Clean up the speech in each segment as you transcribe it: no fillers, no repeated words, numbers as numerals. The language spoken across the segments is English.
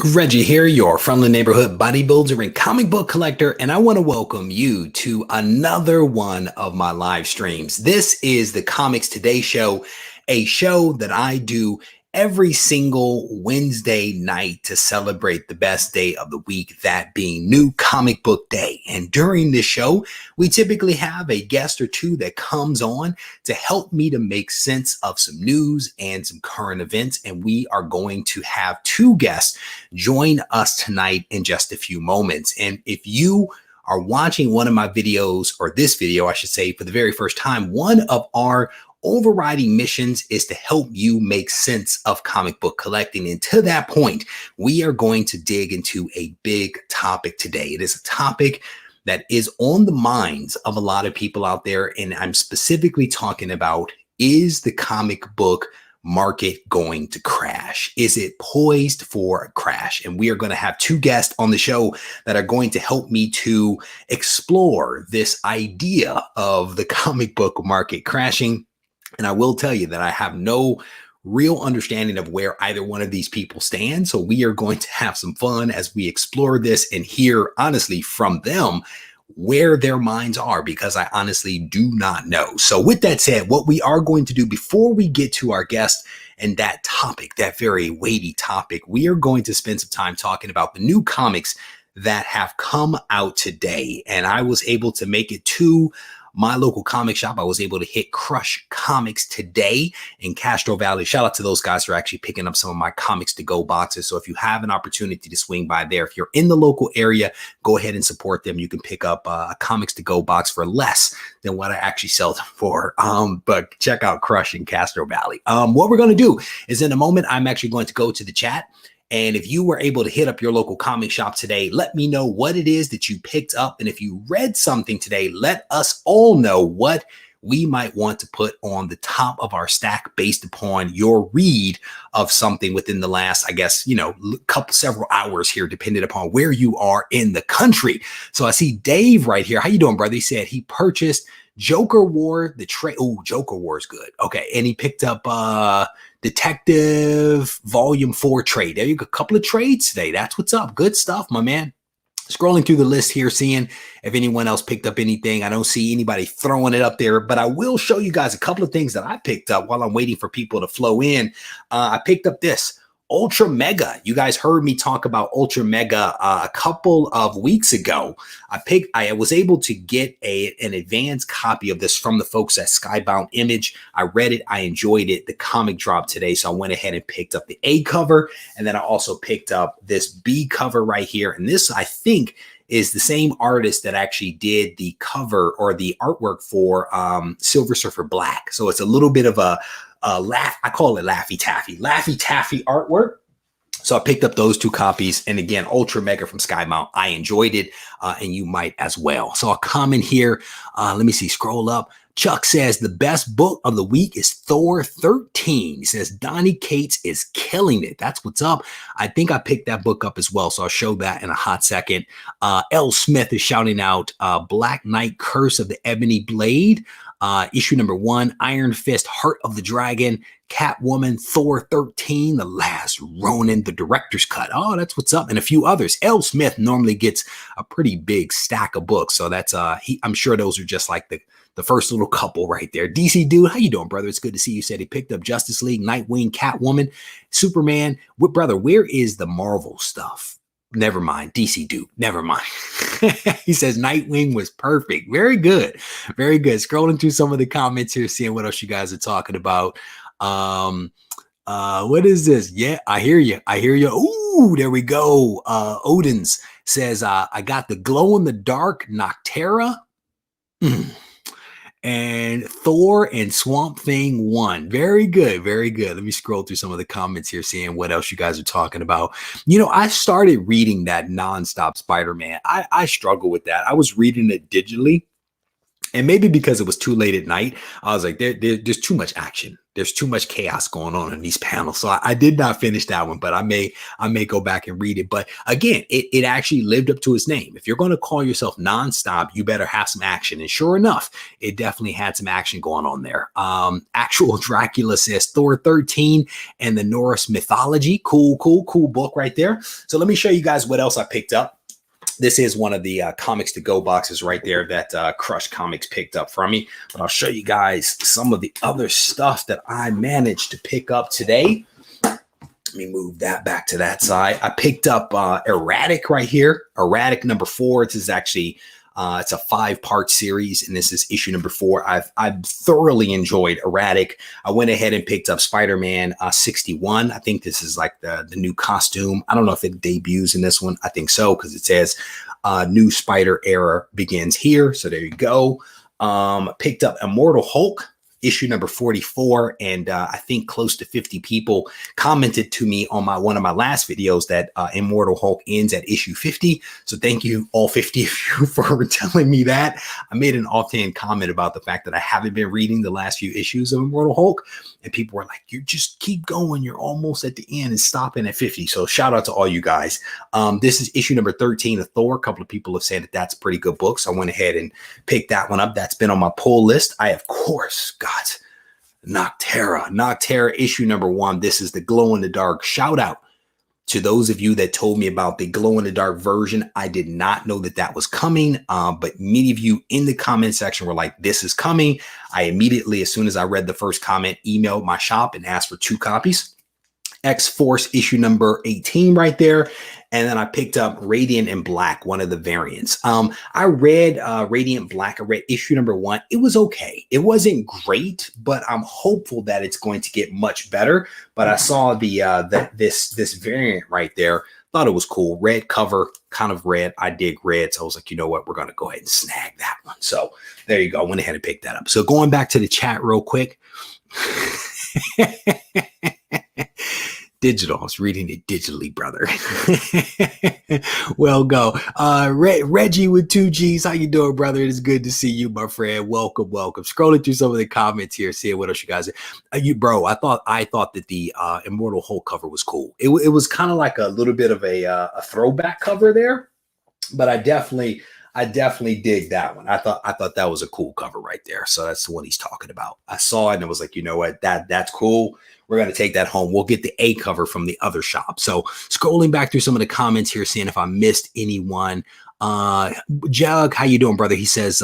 Reggie here, your friendly neighborhood bodybuilder and comic book collector, and I want to welcome you to another one of my live streams. This is the Comics Today Show, a show that I do every single Wednesday night to celebrate the best day of the week, that being New Comic Book Day. And during this show, we typically have a guest or two that comes on to help me to make sense of some news and some current events. And we are going to have two guests join us tonight in just a few moments. And if you are watching one of my videos, or this video, I should say, for the very first time, one of our overriding missions is to help you make sense of comic book collecting. And to that point, we are going to dig into a big topic today. It is a topic that is on the minds of a lot of people out there. And I'm specifically talking about, is the comic book market going to crash? Is it poised for a crash? And we are going to have two guests on the show that are going to help me to explore this idea of the comic book market crashing. And I will tell you that I have no real understanding of where either one of these people stand. So we are going to have some fun as we explore this and hear honestly from them where their minds are, because I honestly do not know. So with that said, what we are going to do before we get to our guest and that topic, that very weighty topic, we are going to spend some time talking about the new comics that have come out today. And I was able to make it to my local comic shop. I was able to hit Crush Comics today in Castro Valley. Shout out to those guys who are actually picking up some of my comics to go boxes. So if you have an opportunity to swing by there, if you're in the local area, go ahead and support them. You can pick up a comics to go box for less than what I actually sell them for. But check out Crush in Castro Valley. What we're going to do is in a moment, I'm actually going to go to the chat. And if you were able to hit up your local comic shop today, let me know what it is that you picked up. And if you read something today, let us all know what we might want to put on the top of our stack based upon your read of something within the last, I guess, several hours here, depending upon where you are in the country. So I see Dave right here. How you doing, brother? He said he purchased Joker War, the trade. Oh, Joker War is good. Okay. And he picked up Detective Volume 4 trade. There you go. A couple of trades today. That's what's up. Good stuff, my man. Scrolling through the list here, seeing if anyone else picked up anything. I don't see anybody throwing it up there, but I will show you guys a couple of things that I picked up while I'm waiting for people to flow in. I picked up this Ultra Mega. You guys heard me talk about Ultra Mega a couple of weeks ago. I was able to get an advanced copy of this from the folks at Skybound Image. I read it. I enjoyed it. The comic dropped today, so I went ahead and picked up the A cover, and then I also picked up this B cover right here. And this, I think, is the same artist that actually did the cover or the artwork for Silver Surfer Black. So it's a little bit of a I call it Laffy Taffy artwork. So I picked up those two copies. And again, Ultra Mega from Skymount. I enjoyed it, and you might as well. So a comment here. Let me see, scroll up. Chuck says the best book of the week is Thor 13. He says Donny Cates is killing it. That's what's up. I think I picked that book up as well, so I'll show that in a hot second. L. Smith is shouting out Black Knight Curse of the Ebony Blade. Issue number 1, Iron Fist, Heart of the Dragon, Catwoman, Thor 13, The Last Ronin, the director's cut. Oh, that's what's up. And a few others. L. Smith normally gets a pretty big stack of books. So that's, I'm sure those are just like the first little couple right there. DC Dude, how you doing, brother? It's good to see you. Said he picked up Justice League, Nightwing, Catwoman, Superman. Brother, where is the Marvel stuff? Never mind. DC Dude, never mind. He says Nightwing was perfect. Very good. Very good. Scrolling through some of the comments here, seeing what else you guys are talking about. What is this? Yeah, I hear you. I hear you. Ooh, there we go. Odin's says, I got the glow in the dark Noctera. And Thor and Swamp Thing 1. Very good. Very good. Let me scroll through some of the comments here, seeing what else you guys are talking about. I started reading that nonstop Spider-Man. I struggle with that. I was reading it digitally. And maybe because it was too late at night, I was like, there's too much action. There's too much chaos going on in these panels. So I did not finish that one, but I may go back and read it. But again, it actually lived up to its name. If you're going to call yourself nonstop, you better have some action. And sure enough, it definitely had some action going on there. Actual Dracula says Thor 13 and the Norse mythology. Cool book right there. So let me show you guys what else I picked up. This is one of the comics to go boxes right there that Crush Comics picked up from me. But I'll show you guys some of the other stuff that I managed to pick up today. Let me move that back to that side. I picked up Erratic right here. Erratic number 4. This is actually it's a 5-part series, and this is issue number 4. I've thoroughly enjoyed Erratic. I went ahead and picked up Spider-Man 61. I think this is like the new costume. I don't know if it debuts in this one. I think so, because it says new Spider era begins here. So there you go. Picked up Immortal Hulk, issue number 44, and I think close to 50 people commented to me on one of my last videos that Immortal Hulk ends at issue 50. So thank you, all 50 of you, for telling me that. I made an offhand comment about the fact that I haven't been reading the last few issues of Immortal Hulk, and people were like, "You just keep going. You're almost at the end and stopping at 50." So shout out to all you guys. This is issue number 13 of Thor. A couple of people have said that that's a pretty good book, so I went ahead and picked that one up. That's been on my pull list. I, of course, got Nocterra issue number 1. This is the glow in the dark. Shout out to those of you that told me about the glow in the dark version. I did not know that that was coming, but many of you in the comment section were like, this is coming. I immediately, as soon as I read the first comment, emailed my shop and asked for 2 copies. X-Force issue number 18 right there. And then I picked up Radiant and Black, one of the variants. I read Radiant Black. I read issue number 1. It was okay. It wasn't great, but I'm hopeful that it's going to get much better. But I saw this variant right there. Thought it was cool. Red cover, kind of red. I dig red. So I was like, you know what? We're going to go ahead and snag that one. So there you go. I went ahead and picked that up. So going back to the chat real quick. Digital. I was reading it digitally, brother. Well, go. Reggie with 2 G's. How you doing, brother? It is good to see you, my friend. Welcome. Scrolling through some of the comments here, seeing what else you guys are. Bro, I thought that the Immortal Hulk cover was cool. It was kind of like a little bit of a throwback cover there, but I definitely dig that one. I thought that was a cool cover right there. So that's the one he's talking about. I saw it and I was like, you know what? That's cool. We're going to take that home. We'll get the A cover from the other shop. So scrolling back through some of the comments here, seeing if I missed anyone. Jug, how you doing, brother? He says,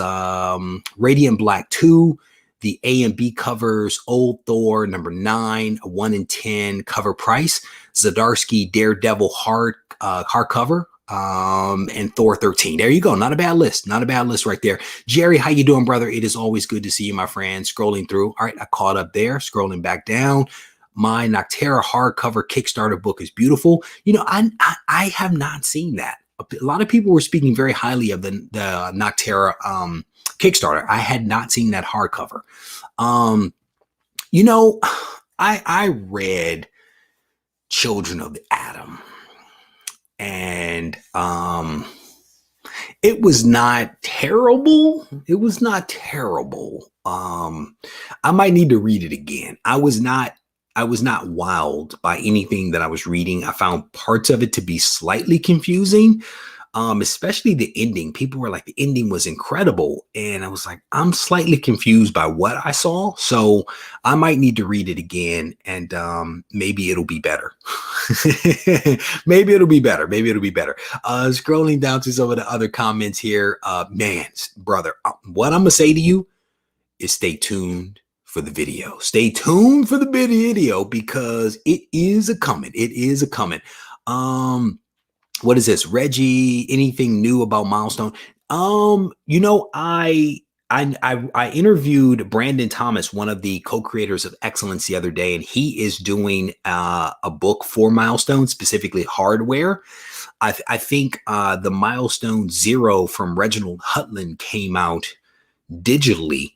Radiant Black 2, the A and B covers, Old Thor, number 9, 1 in 10 cover price, Zdarsky Daredevil hardcover, and Thor 13. There you go. Not a bad list. Not a bad list right there. Jerry, how you doing, brother? It is always good to see you, my friend. Scrolling through. All right, I caught up there. Scrolling back down. My Nocterra hardcover Kickstarter book is beautiful. You know, I have not seen that. A lot of people were speaking very highly of the Nocterra Kickstarter. I had not seen that hardcover. You know, I read Children of the Atom, and it was not terrible. It was not terrible. I might need to read it again. I was not wowed by anything that I was reading. I found parts of it to be slightly confusing, especially the ending. People were like, the ending was incredible. And I was like, I'm slightly confused by what I saw. So I might need to read it again, and maybe it'll be better. Maybe it'll be better. Scrolling down to some of the other comments here. Man, brother, what I'm going to say to you is stay tuned for the video. Stay tuned for the video, because it is a coming. What is this? Reggie, anything new about Milestone? You know, I interviewed Brandon Thomas, one of the co-creators of Excellence, the other day, and he is doing a book for Milestone, specifically hardware. I think the Milestone Zero from Reginald Hutland came out digitally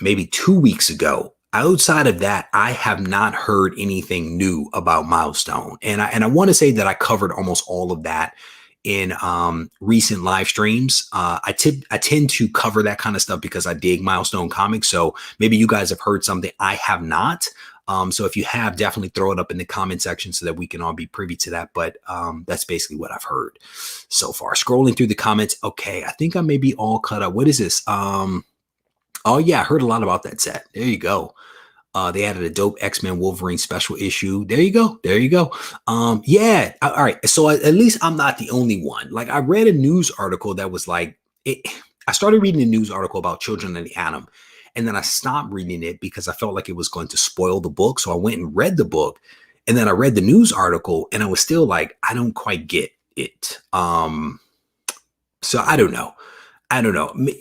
maybe 2 weeks ago. Outside of that, I have not heard anything new about Milestone. And I want to say that I covered almost all of that in recent live streams. I tend to cover that kind of stuff because I dig Milestone Comics. So maybe you guys have heard something I have not. So if you have, definitely throw it up in the comment section so that we can all be privy to that. But that's basically what I've heard so far. Scrolling through the comments. Okay, I think I may be all cut up. What is this? Oh yeah, I heard a lot about that set. There you go. They added a dope X-Men Wolverine special issue. There you go. There you go. Yeah. All right. So at least I'm not the only one. Like I read a news article that was like, I started reading a news article about Children of the Atom. And then I stopped reading it because I felt like it was going to spoil the book. So I went and read the book. And then I read the news article and I was still like, I don't quite get it. So I don't know.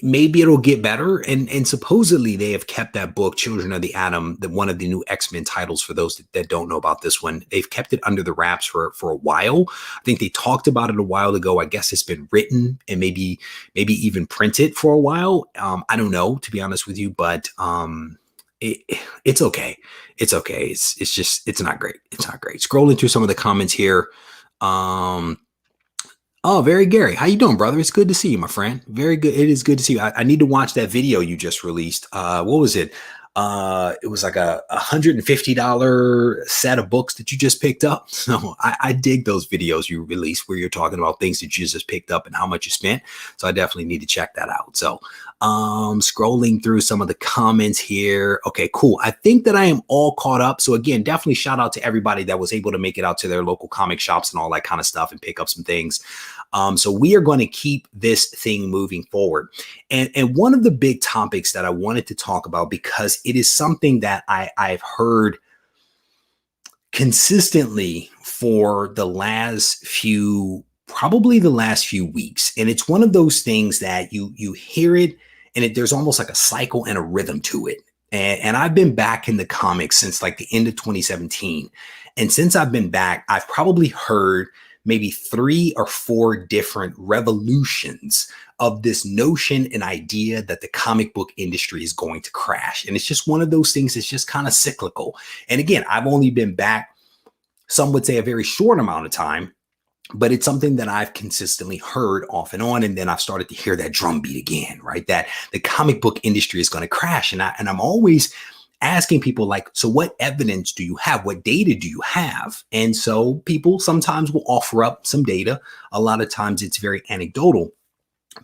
Maybe it'll get better. And supposedly they have kept that book, Children of the Atom, one of the new X-Men titles for those that don't know about this one. They've kept it under the wraps for a while. I think they talked about it a while ago. I guess it's been written and maybe even printed for a while. I don't know, to be honest with you, but it's okay. It's okay. It's not great. It's not great. Scrolling through some of the comments here. Oh, very Gary. How you doing, brother? It's good to see you, my friend. Very good. It is good to see you. I need to watch that video you just released. What was it? It was like a $150 set of books that you just picked up. So I dig those videos you release where you're talking about things that you just picked up and how much you spent. So I definitely need to check that out. So scrolling through some of the comments here. Okay, cool. I think that I am all caught up. So again, definitely shout out to everybody that was able to make it out to their local comic shops and all that kind of stuff and pick up some things. So we are going to keep this thing moving forward. And one of the big topics that I wanted to talk about, because it is something that I've heard consistently for the last few, probably the last few weeks. And it's one of those things that you hear it and there's almost like a cycle and a rhythm to it. And I've been back in the comics since like the end of 2017. And since I've been back, I've probably heard maybe 3 or 4 different revolutions of this notion and idea that the comic book industry is going to crash. And it's just one of those things that's just kind of cyclical. And again, I've only been back, some would say a very short amount of time, but it's something that I've consistently heard off and on. And then I've started to hear that drumbeat again, right? That the comic book industry is going to crash. And I'm always asking people like, so what evidence do you have? What data do you have? And so people sometimes will offer up some data. A lot of times it's very anecdotal,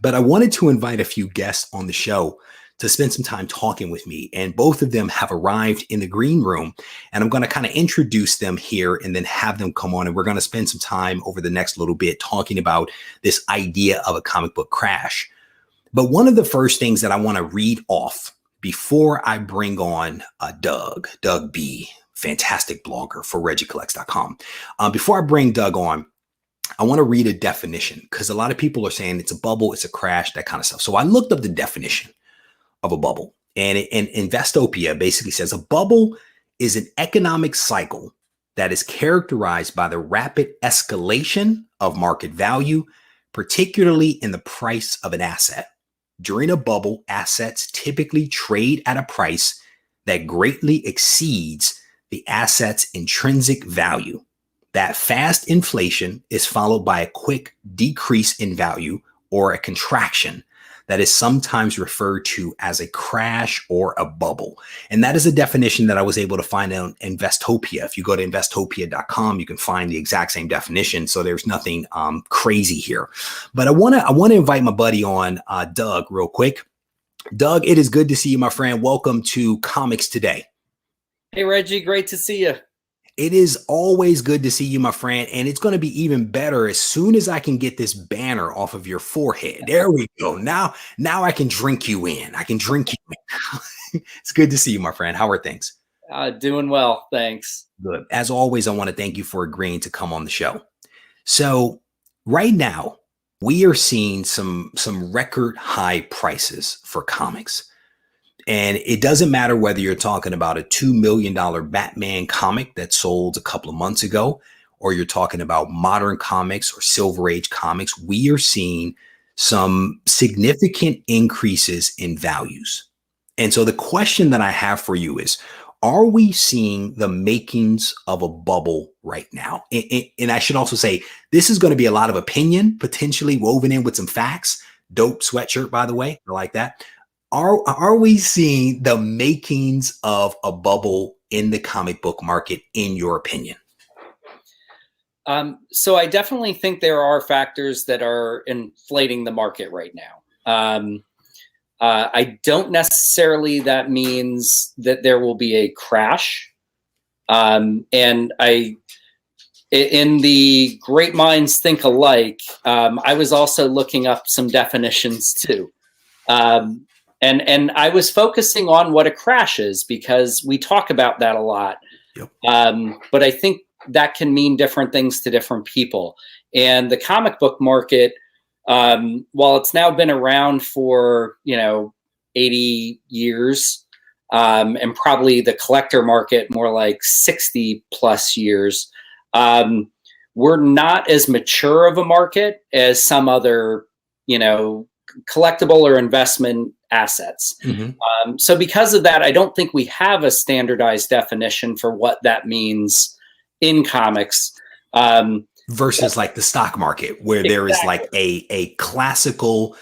but I wanted to invite a few guests on the show to spend some time talking with me. And both of them have arrived in the green room, and I'm going to kind of introduce them here and then have them come on. And we're going to spend some time over the next little bit talking about this idea of a comic book crash. But one of the first things that I want to read off before I bring on Doug B, fantastic blogger for RegieCollects.com. Before I bring Doug on, I want to read a definition because a lot of people are saying it's a bubble, it's a crash, that kind of stuff. So I looked up the definition of a bubble, and Investopia basically says a bubble is an economic cycle that is characterized by the rapid escalation of market value, particularly in the price of an asset. During a bubble, assets typically trade at a price that greatly exceeds the asset's intrinsic value. That fast inflation is followed by a quick decrease in value or a contraction that is sometimes referred to as a crash or a bubble. And that is a definition that I was able to find on Investopia. If you go to investopia.com, you can find the exact same definition. So there's nothing crazy here. But I want to invite my buddy on, Doug, real quick. Doug, it is good to see you, my friend. Welcome to Comics Today. Hey, Reggie, great to see you. It is always good to see you, my friend. And it's going to be even better as soon as I can get this banner off of your forehead. There we go. Now I can drink you in. I can drink you in. It's good to see you, my friend. How are things? Doing well. Thanks. Good. As always, I want to thank you for agreeing to come on the show. So right now, we are seeing some record high prices for comics. And it doesn't matter whether you're talking about a $2 million Batman comic that sold a couple of months ago, or you're talking about modern comics or Silver Age comics. We are seeing some significant increases in values. And so the question that I have for you is, are we seeing the makings of a bubble right now? And I should also say, This is going to be a lot of opinion, potentially woven in with some facts. Dope sweatshirt, by the way. I like that. Are we seeing the makings of a bubble in the comic book market, in your opinion? So I definitely think there are factors that are inflating the market right now. I don't necessarily that means that there will be a crash. And in the great minds think alike, I was also looking up some definitions too. And I was focusing on what a crash is because we talk about that a lot. Yep. But I think that can mean different things to different people. And the comic book market, while it's now been around for, 80 years, and probably the collector market more like 60 plus years, we're not as mature of a market as some other, collectible or investment assets. Mm-hmm. So because of that, I don't think we have a standardized definition for what that means in comics. Versus like the stock market, where there is like a classical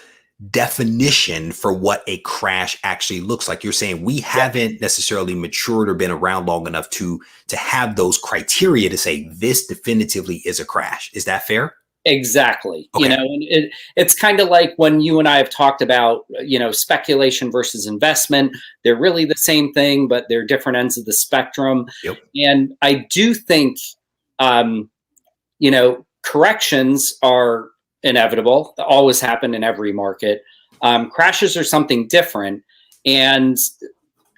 definition for what a crash actually looks like. You're saying we haven't necessarily matured or been around long enough to have those criteria to say this definitively is a crash. Is that fair? Exactly. Okay. And it's kind of like when you and I have talked about, speculation versus investment. They're really the same thing, but they're different ends of the spectrum. Yep. And I do think, corrections are inevitable. They always happen in every market. Crashes are something different. And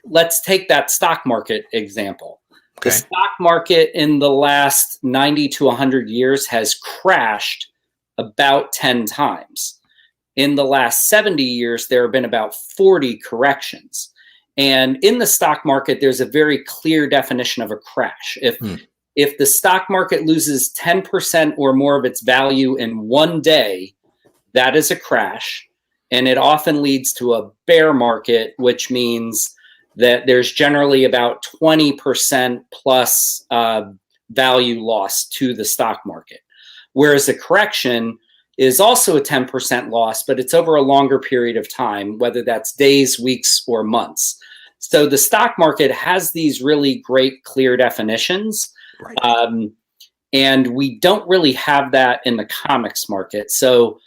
let's take that stock market example. Okay. The stock market in the last 90 to 100 years has crashed about 10 times. In the last 70 years, there have been about 40 corrections. And in the stock market, there's a very clear definition of a crash. If the stock market loses 10% or more of its value in one day, that is a crash. And it often leads to a bear market, which means that there's generally about 20% plus value loss to the stock market. Whereas a correction is also a 10% loss, but it's over a longer period of time, whether that's days, weeks, or months. So the stock market has these really great, clear definitions. Right. And we don't really have that in the comics market. So,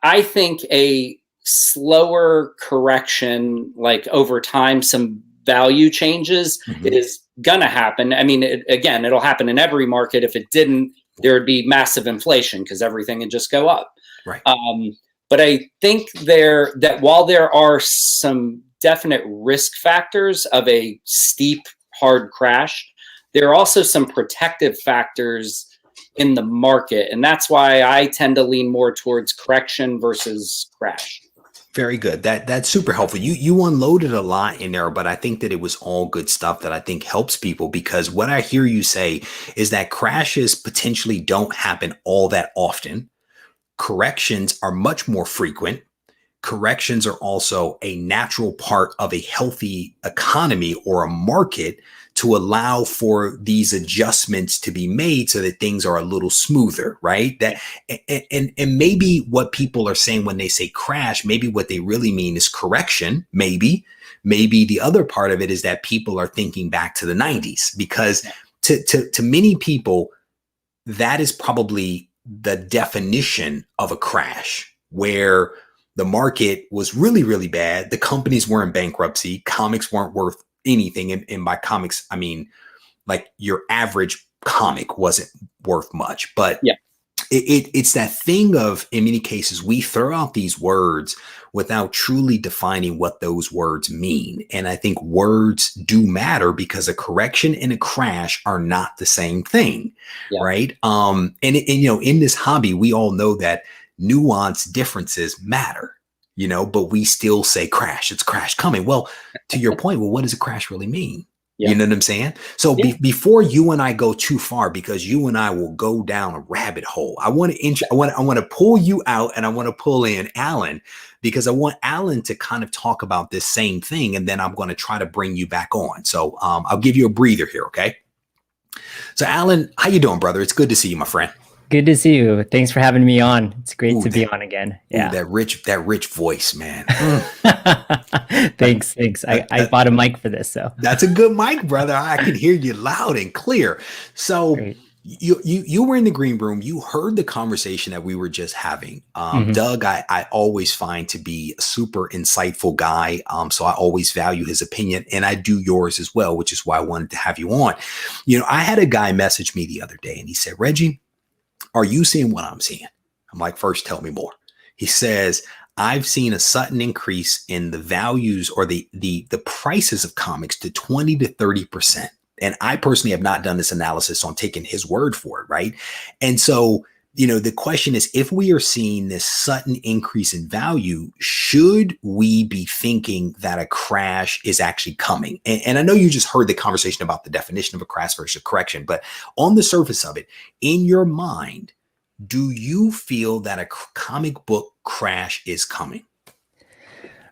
I think a slower correction, like over time, some value changes is going to happen. I mean, it'll happen in every market. If it didn't, there would be massive inflation because everything would just go up. Right. But I think that while there are some definite risk factors of a steep, hard crash, there are also some protective factors in the market. And that's why I tend to lean more towards correction versus crash. Very good. That's super helpful. You unloaded a lot in there, but I think that it was all good stuff that I think helps people, because what I hear you say is that crashes potentially don't happen all that often. Corrections are much more frequent. Corrections are also a natural part of a healthy economy or a market to allow for these adjustments to be made so that things are a little smoother, right? That and maybe what people are saying when they say crash, maybe what they really mean is correction. Maybe the other part of it is that people are thinking back to the 90s, because to many people, that is probably the definition of a crash, where the market was really, really bad. The companies were in bankruptcy. Comics weren't worth anything. And by comics, I mean, like, your average comic wasn't worth much. But yeah, it's that thing of, in many cases, we throw out these words without truly defining what those words mean. And I think words do matter, because a correction and a crash are not the same thing, right? And in this hobby, we all know that nuance differences matter, but we still say crash. It's crash coming. Well, to your point, well, what does a crash really mean? You know what I'm saying? So before you and I go too far, because you and I will go down a rabbit hole, I want to pull you out, and I want to pull in Alan, because I want Alan to kind of talk about this same thing, and then I'm going to try to bring you back on. So I'll give you a breather here, okay? So Alan, how you doing, brother? It's good to see you, my friend. Good to see you. Thanks for having me on. It's great Ooh, to be on again. Yeah. That rich voice, man. Thanks. I bought a mic for this, so That's a good mic, brother. I can hear you loud and clear. So great. you were in the green room. You heard the conversation that we were just having. Doug, I always find to be a super insightful guy. So I always value his opinion, and I do yours as well, which is why I wanted to have you on. I had a guy message me the other day, and he said, Reggie, are you seeing what I'm seeing? I'm like, first, tell me more. He says, I've seen a sudden increase in the values or the prices of comics to 20 to 30%. And I personally have not done this analysis, so I'm taking his word for it, right? And so, the question is, if we are seeing this sudden increase in value, should we be thinking that a crash is actually coming? And I know you just heard the conversation about the definition of a crash versus a correction, but on the surface of it, in your mind, do you feel that a comic book crash is coming? All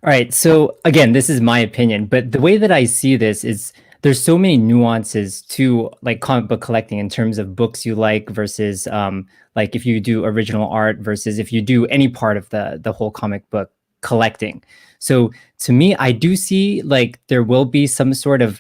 right. So again, this is my opinion, but the way that I see this is there's so many nuances to like comic book collecting in terms of books you like versus like if you do original art versus if you do any part of the whole comic book collecting. So to me, I do see like there will be some sort of,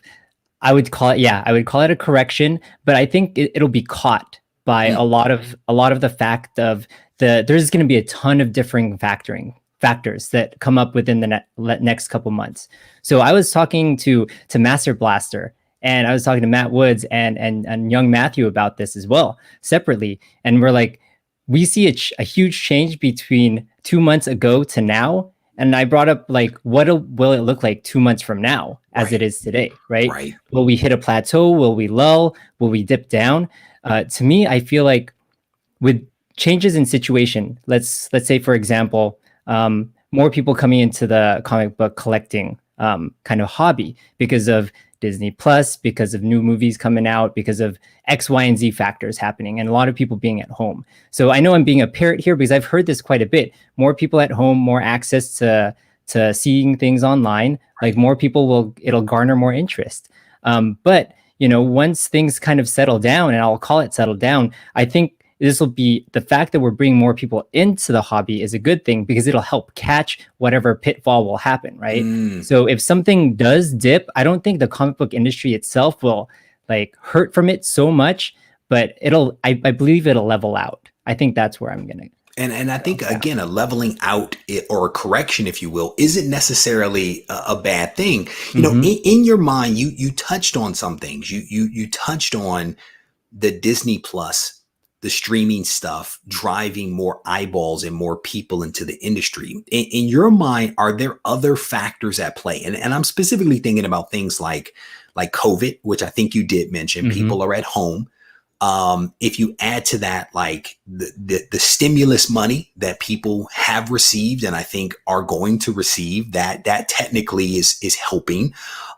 I would call it a correction, but I think it'll be caught by a lot of the fact of there's going to be a ton of differing factors that come up within the next couple months. So I was talking to Master Blaster, and I was talking to Matt Woods and young Matthew about this as well separately, and we're like, we see a huge change between 2 months ago to now. And I brought up like, what will it look like 2 months from now as it is today, right? Will we hit a plateau? Will we lull? Will we dip down? To me, I feel like with changes in situation, let's say, for example, more people coming into the comic book collecting kind of hobby because of Disney Plus, because of new movies coming out, because of X, Y, and Z factors happening, and a lot of people being at home. So I know I'm being a parrot here because I've heard this quite a bit. More people at home, more access to seeing things online, like more people it'll garner more interest. But once things kind of settle down, and I'll call it settle down, I think this will be the fact that we're bringing more people into the hobby is a good thing because it'll help catch whatever pitfall will happen, right? So if something does dip, I don't think the comic book industry itself will like hurt from it so much, but I believe it'll level out. I think that's where I'm going to. And I think, again, a leveling out or a correction, if you will, isn't necessarily a bad thing. In your mind, you touched on some things. You touched on the Disney Plus, the streaming stuff, driving more eyeballs and more people into the industry. In your mind, are there other factors at play? And I'm specifically thinking about things like COVID, which I think you did mention. People are at home. If you add to that, like the stimulus money that people have received, and I think are going to receive, that technically is helping.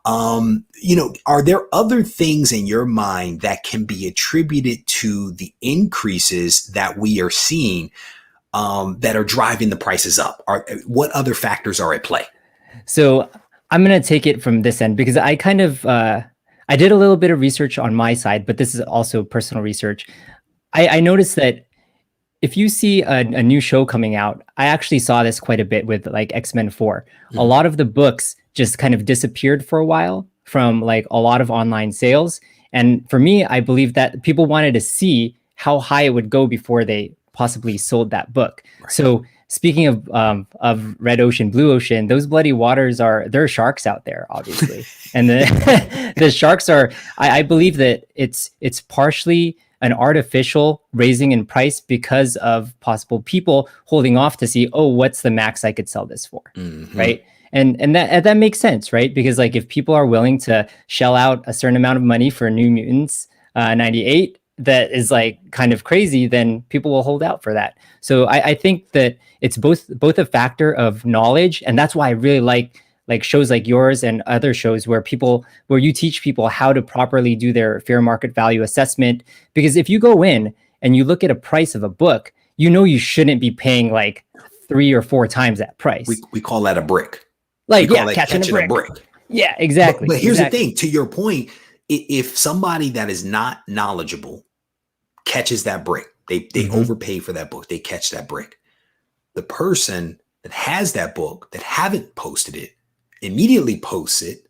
Are there other things in your mind that can be attributed to the increases that we are seeing that are driving the prices up? What other factors are at play? So I'm going to take it from this end because I kind of I did a little bit of research on my side, but this is also personal research. I noticed that if you see a new show coming out, I actually saw this quite a bit with like X-Men 4. A lot of the books just kind of disappeared for a while from like a lot of online sales. And for me, I believe that people wanted to see how high it would go before they possibly sold that book. So speaking of Red Ocean, Blue Ocean, those bloody waters there are sharks out there, obviously. And the sharks are, I believe that it's partially an artificial raising in price because of possible people holding off to see, what's the max I could sell this for, right? And that makes sense, right? Because like if people are willing to shell out a certain amount of money for New Mutants 98, that is like kind of crazy, then people will hold out for that. So I think that it's both a factor of knowledge, and that's why I really like shows like yours and other shows where you teach people how to properly do their fair market value assessment. Because if you go in and you look at a price of a book, you shouldn't be paying like 3 or 4 times that price. We call that a brick. Like, catching a brick. Yeah, exactly. But here's the thing, to your point, if somebody that is not knowledgeable catches that brick, they overpay for that book, they catch that brick. The person that has that book that haven't posted it immediately posts it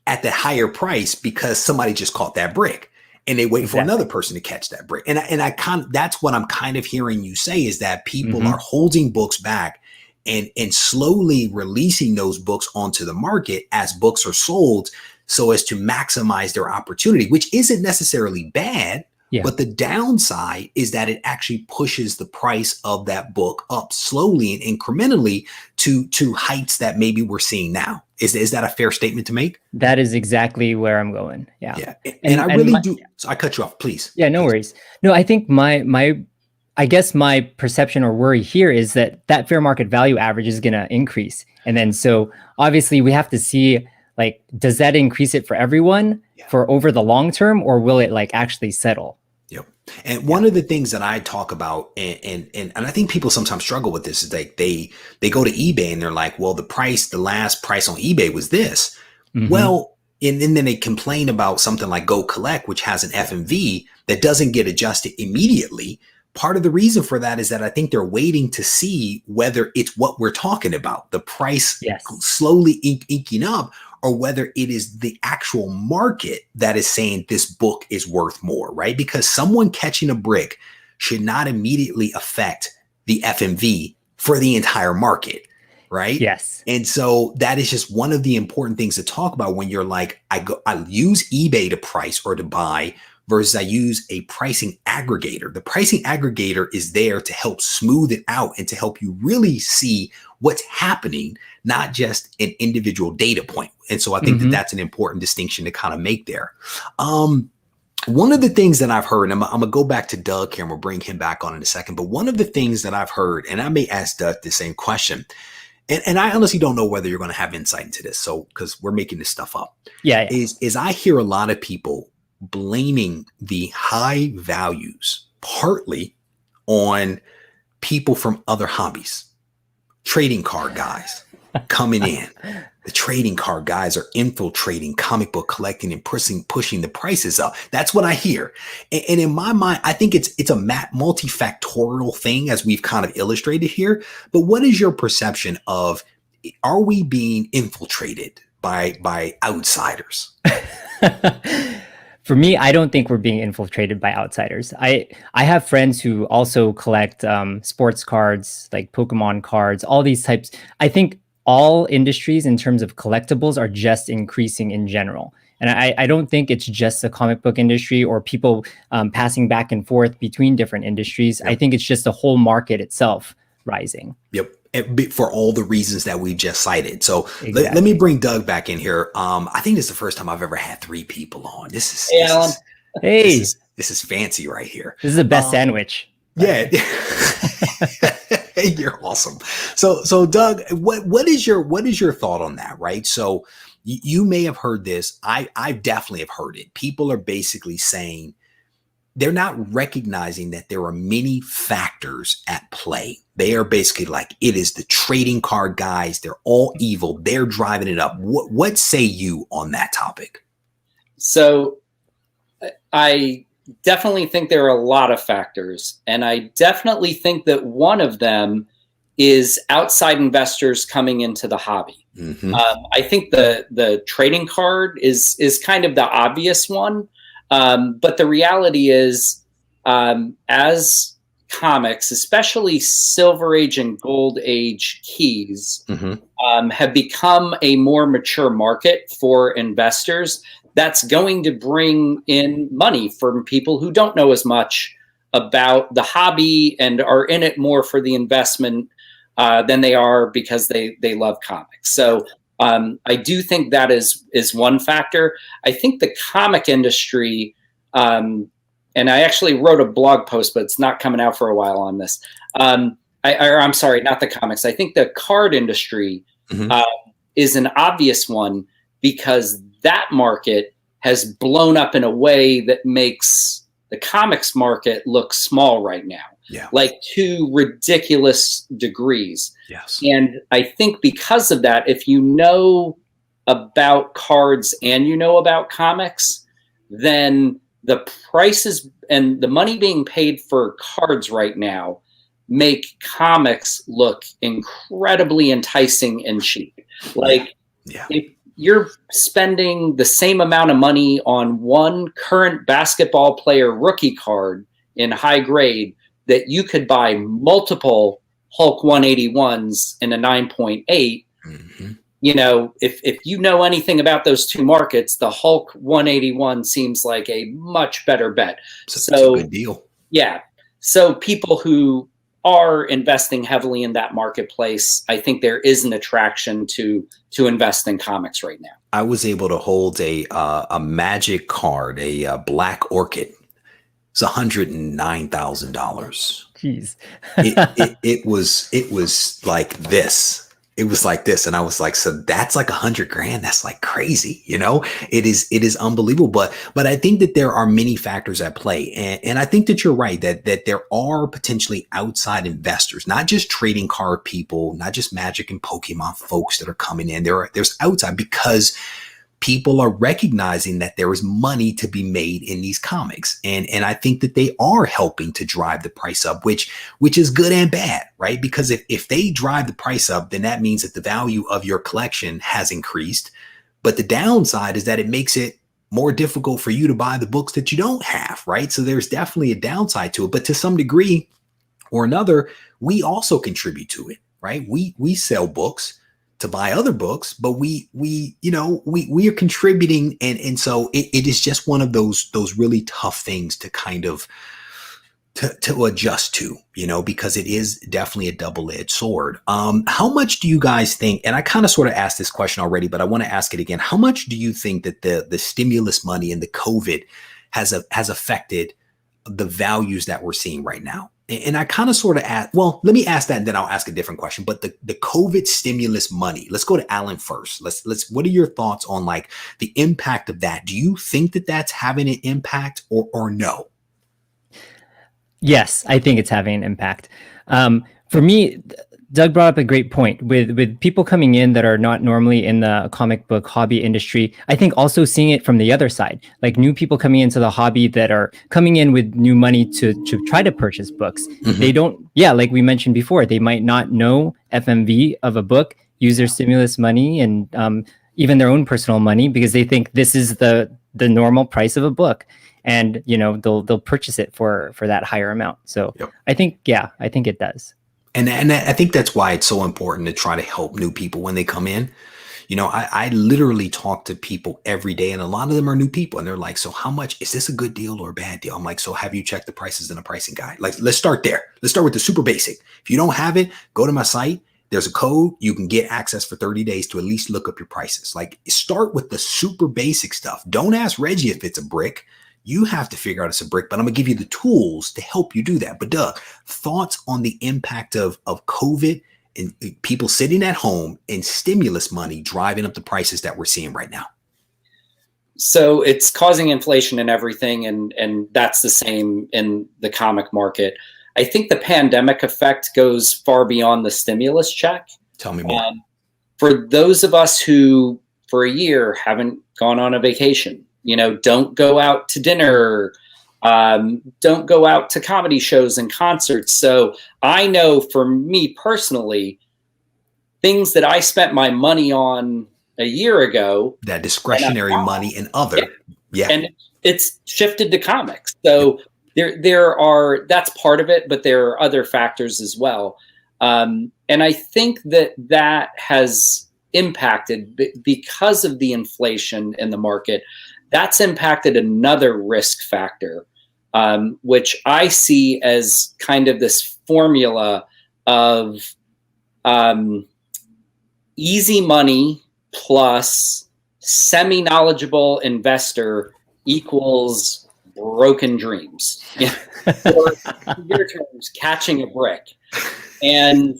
at the higher price because somebody just caught that brick, and they wait for another person to catch that brick. And I that's what I'm kind of hearing you say, is that people are holding books back and slowly releasing those books onto the market as books are sold, so as to maximize their opportunity, which isn't necessarily bad. Yeah. But the downside is that it actually pushes the price of that book up slowly and incrementally to heights that maybe we're seeing now. Is that a fair statement to make? That is exactly where I'm going. Yeah. Yeah. And I really do. So I cut you off, please. Yeah, no worries. No, I think I guess my perception or worry here is that fair market value average is going to increase. And then so obviously we have to see, like, does that increase it for everyone for over the long term, or will it like actually settle? Yep. And one of the things that I talk about, and I think people sometimes struggle with this, is like they go to eBay and they're like, well, the last price on eBay was this. Well, and then they complain about something like Go Collect, which has an FMV that doesn't get adjusted immediately. Part of the reason for that is that I think they're waiting to see whether it's what we're talking about, the price slowly inking up, or whether it is the actual market that is saying this book is worth more, right? Because someone catching a brick should not immediately affect the FMV for the entire market, right? Yes. And so that is just one of the important things to talk about when you're like, I use eBay to price or to buy versus I use a pricing aggregator. The pricing aggregator is there to help smooth it out and to help you really see what's happening, not just an individual data point. And so I think that that's an important distinction to kind of make there. One of the things that I've heard, and I'm going to go back to Doug here and we'll bring him back on in a second, but one of the things that I've heard, and I may ask Doug the same question, and I honestly don't know whether you're going to have insight into this, so because we're making this stuff up, is I hear a lot of people blaming the high values partly on people from other hobbies, trading card guys coming in. The trading card guys are infiltrating comic book collecting and pushing the prices up. That's what I hear. And in my mind, I think it's a multifactorial thing, as we've kind of illustrated here. But what is your perception of, are we being infiltrated by outsiders? For me, I don't think we're being infiltrated by outsiders. I have friends who also collect sports cards, like Pokemon cards, all these types. I think all industries in terms of collectibles are just increasing in general. And I don't think it's just the comic book industry or people passing back and forth between different industries. I think it's just the whole market itself rising. Yep. For all the reasons that we just cited. So let me bring Doug back in here. I think this is the first time I've ever had 3 people on. This is fancy right here. This is the best sandwich. Yeah. You're awesome. So Doug, what is your thought on that? Right. So you may have heard this. I definitely have heard it. People are basically saying they're not recognizing that there are many factors at play. They are basically like, it is the trading card guys. They're all evil. They're driving it up. What say you on that topic? So I definitely think there are a lot of factors. And I definitely think that one of them is outside investors coming into the hobby. I think the trading card is kind of the obvious one. But the reality is, as comics, especially Silver Age and Gold Age keys, have become a more mature market for investors, that's going to bring in money from people who don't know as much about the hobby and are in it more for the investment than they are because they love comics. So I do think that is one factor. I think the comic industry, and I actually wrote a blog post, but it's not coming out for a while on this. I'm sorry, not the comics. I think the card industry is an obvious one because that market has blown up in a way that makes the comics market look small right now. Yeah. Like to ridiculous degrees. Yes. And I think because of that, if you know about cards and you know about comics, then the prices and the money being paid for cards right now make comics look incredibly enticing and cheap. Like, if you're spending the same amount of money on one current basketball player rookie card in high grade, that you could buy multiple Hulk 181s in a 9.8. You know, if you know anything about those two markets, the Hulk 181 seems like a much better bet. So it's a good deal. Yeah. So people who are investing heavily in that marketplace, I think there is an attraction to invest in comics right now. I was able to hold a Magic card, a Black Orchid. It's $109,000. Jeez. it was like this. It was like this. And I was like, so that's like $100,000. That's like crazy. You know, it is unbelievable. But I think that there are many factors at play. And I think that you're right, that there are potentially outside investors, not just trading card people, not just Magic and Pokemon folks that are coming in. There's outside, because people are recognizing that there is money to be made in these comics. And I think that they are helping to drive the price up, which is good and bad, right? Because if they drive the price up, then that means that the value of your collection has increased. But the downside is that it makes it more difficult for you to buy the books that you don't have, right? So there's definitely a downside to it. But to some degree or another, we also contribute to it, right? We sell books to buy other books, but we are contributing. And so it is just one of those really tough things to kind of to adjust to, you know, because it is definitely a double-edged sword. How much do you guys think, and I kind of sort of asked this question already, but I want to ask it again. How much do you think that the stimulus money and the COVID has affected the values that we're seeing right now? And I kind of sort of ask, well, let me ask that and then I'll ask a different question. But the COVID stimulus money, let's go to Alan first. What are your thoughts on like the impact of that? Do you think that that's having an impact or no? Yes, I think it's having an impact. For me, Doug brought up a great point with people coming in that are not normally in the comic book hobby industry. I think also seeing it from the other side, like new people coming into the hobby that are coming in with new money to try to purchase books. They don't, like we mentioned before, they might not know FMV of a book, use their stimulus money and even their own personal money because they think this is the normal price of a book. And, you know, they'll purchase it for that higher amount. So I think it does. And I think that's why it's so important to try to help new people when they come in. You know, I literally talk to people every day, and a lot of them are new people, and they're like, so how much, is this a good deal or a bad deal? I'm like, so have you checked the prices in a pricing guide? Like, let's start there. Let's start with the super basic. If you don't have it, go to my site. There's a code. You can get access for 30 days to at least look up your prices. Like, start with the super basic stuff. Don't ask Reggie if it's a brick. You have to figure out it's a brick, but I'm gonna give you the tools to help you do that. But Doug, thoughts on the impact of COVID and people sitting at home and stimulus money driving up the prices that we're seeing right now? So it's causing inflation in everything, and that's the same in the comic market. I think the pandemic effect goes far beyond the stimulus check. Tell me more. For those of us who, for a year, haven't gone on a vacation, you know, don't go out to dinner, don't go out to comedy shows and concerts. So I know for me personally, things that I spent my money on a year ago. That discretionary money and other. Yeah. And it's shifted to comics. So there are, that's part of it, but there are other factors as well. And I think that has impacted because of the inflation in the market. That's impacted another risk factor, which I see as kind of this formula of easy money plus semi-knowledgeable investor equals broken dreams. Or in your terms, catching a brick. And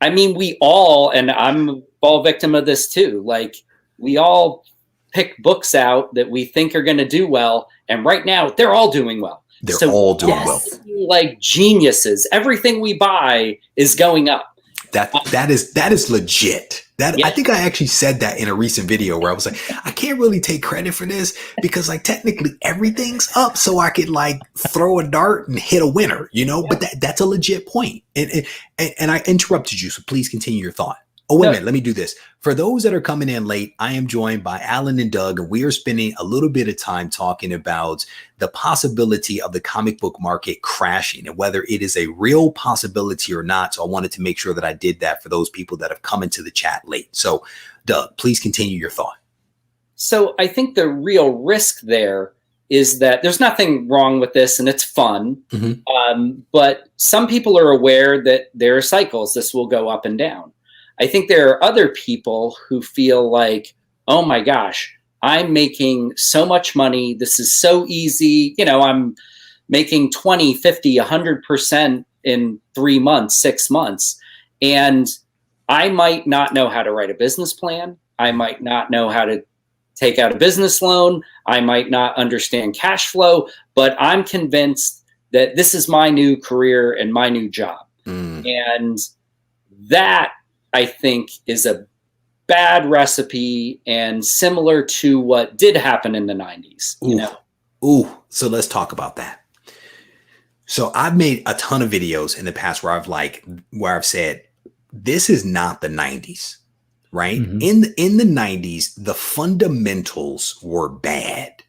I mean, we all, and I'm all victim of this too, like we all pick books out that we think are going to do well, and right now they're all doing well. They're all doing well. Like geniuses. Everything we buy is going up. That is legit. I think I actually said that in a recent video where I was like, I can't really take credit for this because like technically everything's up, so I could like throw a dart and hit a winner, you know. But that's a legit point. And I interrupted you, so please continue your thought. Oh, wait a minute. Let me do this. For those that are coming in late, I am joined by Alan and Doug, and we are spending a little bit of time talking about the possibility of the comic book market crashing and whether it is a real possibility or not. So I wanted to make sure that I did that for those people that have come into the chat late. So, Doug, please continue your thought. So I think the real risk there is that there's nothing wrong with this and it's fun. But some people are aware that there are cycles. This will go up and down. I think there are other people who feel like, oh my gosh, I'm making so much money. This is so easy. You know, I'm making 20, 50, 100% in 3 months, 6 months. And I might not know how to write a business plan. I might not know how to take out a business loan. I might not understand cash flow, but I'm convinced that this is my new career and my new job. And that, I think, is a bad recipe and similar to what did happen in the 90s. You know? So let's talk about that. So I've made a ton of videos in the past where I've said, this is not the 90s, right? In the 90s, the fundamentals were bad.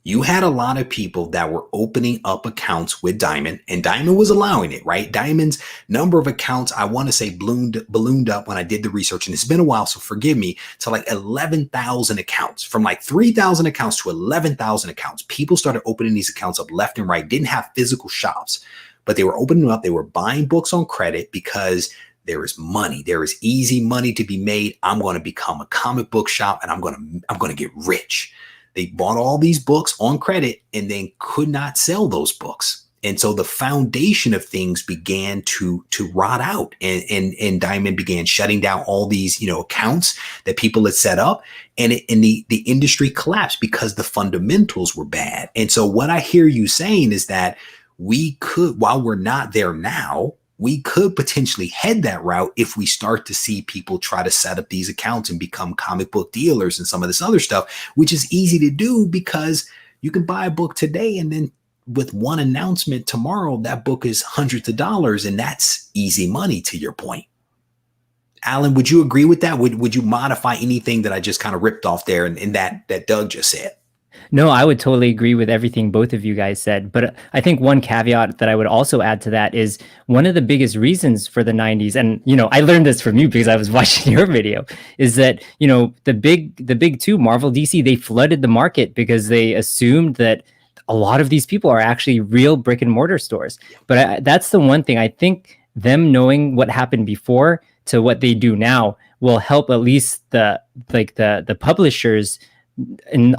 You had a lot of people that were opening up accounts with Diamond, and Diamond was allowing it, right? Diamond's number of accounts, I want to say ballooned up when I did the research, and it's been a while, so forgive me, to like 11,000 accounts. From like 3,000 accounts to 11,000 accounts. People started opening these accounts up left and right, didn't have physical shops, but they were opening them up. They were buying books on credit because there is money. There is easy money to be made. I'm going to become a comic book shop and I'm going to get rich. They bought all these books on credit and then could not sell those books. And so the foundation of things began to rot out, and Diamond began shutting down all these, accounts that people had set up, and the industry collapsed because the fundamentals were bad. And so what I hear you saying is that we could, while we're not there now, we could potentially head that route if we start to see people try to set up these accounts and become comic book dealers and some of this other stuff, which is easy to do because you can buy a book today and then with one announcement tomorrow, that book is hundreds of dollars, and that's easy money, to your point. Alan, would you agree with that? Would you modify anything that I just kind of ripped off there and that Doug just said? No, I would totally agree with everything both of you guys said. But I think one caveat that I would also add to that is one of the biggest reasons for the 90s, and I learned this from you because I was watching your video, is that the big two, Marvel, DC, they flooded the market because they assumed that a lot of these people are actually real brick and mortar stores. But that's the one thing I think them knowing what happened before to what they do now will help at least the publishers